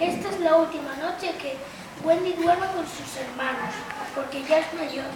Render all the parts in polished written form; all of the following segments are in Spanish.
Esta es la última noche que Wendy duerme con sus hermanos, porque ya es mayor.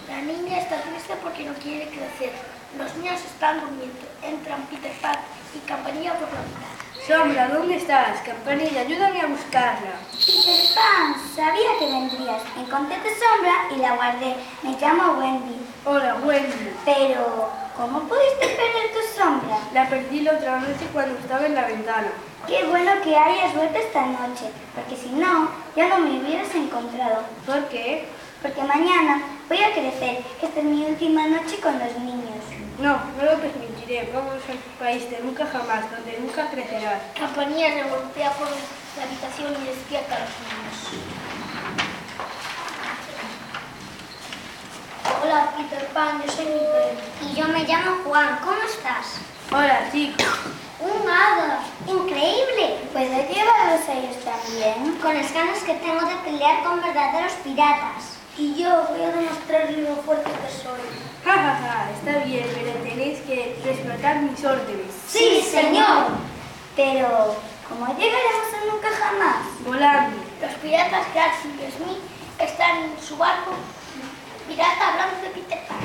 La niña está triste porque no quiere crecer. Los niños están durmiendo. Entran Peter Pan y Campanilla por la ventana. Sombra, ¿dónde estás? Campanilla, ayúdame a buscarla. Peter Pan, sabía que vendrías. Encontré tu sombra y la guardé. Me llamo Wendy. Hola, Wendy. Pero, ¿cómo pudiste perder tu sombra? La perdí la otra noche cuando estaba en la ventana. Qué bueno que hayas vuelto esta noche, porque si no, ya no me hubieras encontrado. ¿Por qué? Porque mañana voy a crecer. Esta es mi última noche con los niños. No, no lo permitiré. Vamos al país de nunca jamás, donde nunca crecerás. Campanilla revoltea por la habitación y despierta a los niños. Hola, Peter Pan, yo soy Miguel. Y yo me llamo Juan. ¿Cómo estás? Hola, chicos. ¡Un hada! ¡Increíble! ¿Puedo llevarlos a ellos también? Con las ganas que tengo de pelear con verdaderos piratas. Y yo voy a demostrarle lo fuerte que soy. Ja, ja, ja, está bien, pero tenéis que respetar mis órdenes. ¡Sí, señor! Pero, ¿cómo llegaremos a nunca jamás? Volando. Los piratas Garth y Smith están en su barco pirata hablando de Peter Pan.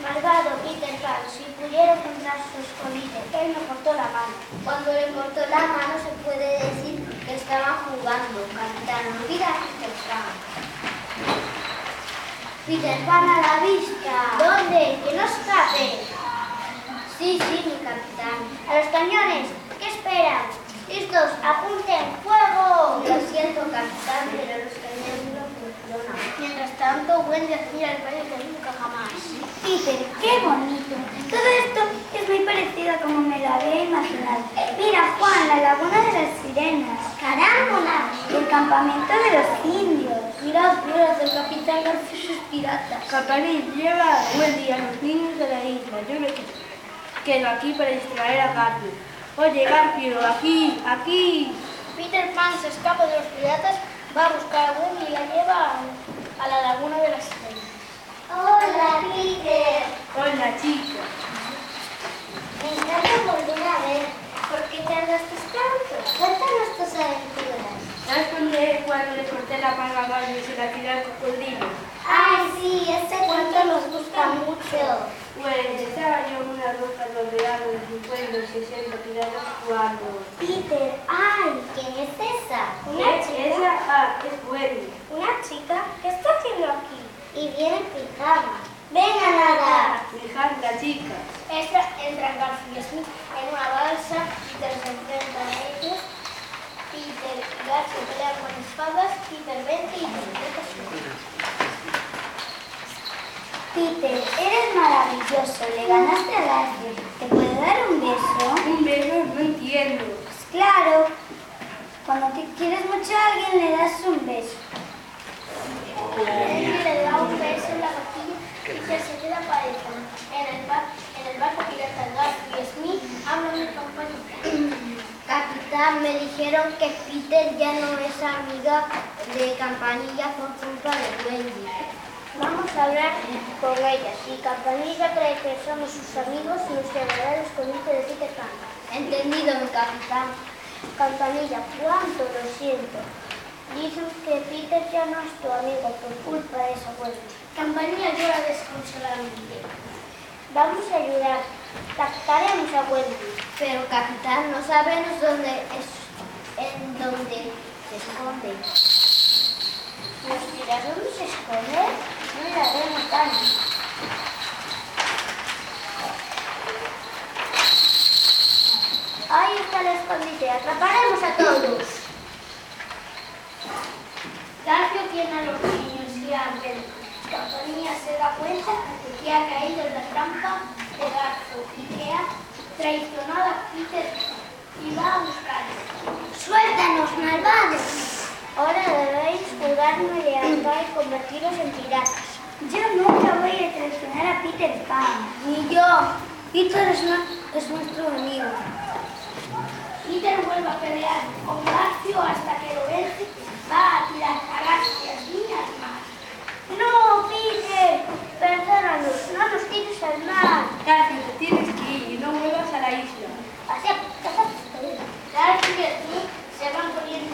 Malvado Peter Pan, si pudiera encontrar su escondite. Él me cortó la mano. Cuando le cortó la mano se puede decir que estaban jugando. Capitán, olvida Peter Pan. Peter Pan a la vista. ¿Dónde? ¡Que no escape! Sí, mi capitán. A los cañones. ¿Qué esperan? ¡Listos! ¡Apunten! ¡Fuego! Lo siento, capitán, pero los cañones no funcionan. Mientras tanto, Wendy admira el país de nunca jamás. Peter, qué bonito. Todo esto es muy parecido a como me lo había imaginado. Mira, Juan, la laguna de las sirenas. ¡Carámbola! El campamento de los indios. Mirad, del capitán Garth y sus piratas. Campanilla, lleva a Wendy a los niños de la isla. Yo me quedo aquí para distraer a Garfield. Oye, Garfield, aquí. Peter Pan se escapa de los piratas, va a buscar a Wendy y la lleva a la laguna de las sirenas. ¡Hola, Peter! Hola, chicos. Me encanta volver a ver. ¿Por qué tardaste tanto? Cuéntanos tus aventuras. ¿Sabes cuando le corté la mano a Garfield y se la tiré al cocodrilo? ¡Ay, sí! Ese cuento nos gusta mucho. Pues estaba yo en una roca rodeada de 50 o 60 piratas jugando. Peter, ¡ay! ¿Quién es esa? Esa es Wendy. ¿Una chica? ¿Qué está haciendo aquí? Y viene en pijama. ¡Ven a nadar! Dejad la chica. Entran Garth y Smith en una balsa, Peter se enfrenta a ellos, Peter y Garth se pelean con espadas, Peter vence y interpreta su vida. Peter, eres maravilloso. Le ganaste a Garfield. ¿Te puedo dar un beso? Un beso, no entiendo. Pues claro. Cuando te quieres mucho a alguien le das un beso. Wendy le da un beso en la mejilla y Peter se queda pálido. En el barco pirata Garth y Smith hablan de Campanilla. Capitán, me dijeron que Peter ya no es amiga de Campanilla por culpa de Wendy. Vamos a hablar con ella. Si Campanilla cree que somos sus amigos, nos llevará al escondite de Peter Pan. Entendido, mi capitán. Campanilla, cuánto lo siento. Dicen que Peter ya no es tu amigo por culpa de esa Wendy. Campanilla llora desconsoladamente. Vamos a ayudar. Captaremos a Wendy. Pero, capitán, no sabemos dónde se esconde. ¿Nos dirás dónde se esconde? No la vemos tan. Ahí está el escondite. Atraparemos a todos. Garfio tiene a los niños y a Wendy. Campanilla se da cuenta de que ha caído en la trampa de Garfio y que ha traicionado a Peter y va a buscarlo. ¡Suéltanos, malvados! Ahora debéis jugarme lealtad y convertiros en piratas. Yo nunca voy a traicionar a Peter Pan. Ni yo. Peter es nuestro amigo. Peter vuelve a pelear con Garfio hasta que lo vence. Va a tirar a Garfio y a Smith al mar. No, Peter. Perdónanos. No nos tires al mar. Garfield, te tienes que ir y no vuelvas a la isla. Garfio y Smith se van corriendo.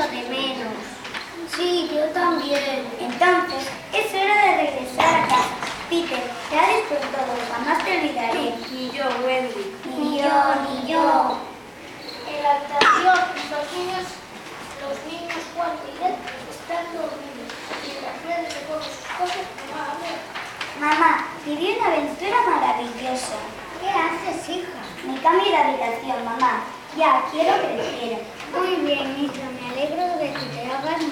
echo de menos. Sí, yo también. Entonces, es hora de regresar a casa. Peter, gracias por todo, jamás te olvidaré. Ni yo, Wendy. Ni yo. En la habitación, los niños Juan y Ted están dormidos. Mientras Fred recoge sus cosas, mamá habla. Mamá, viví una aventura maravillosa. ¿Qué haces, hija? Me cambio de habitación, mamá. Ya, quiero crecer. Muy bien, hija, me alegro de que te hagas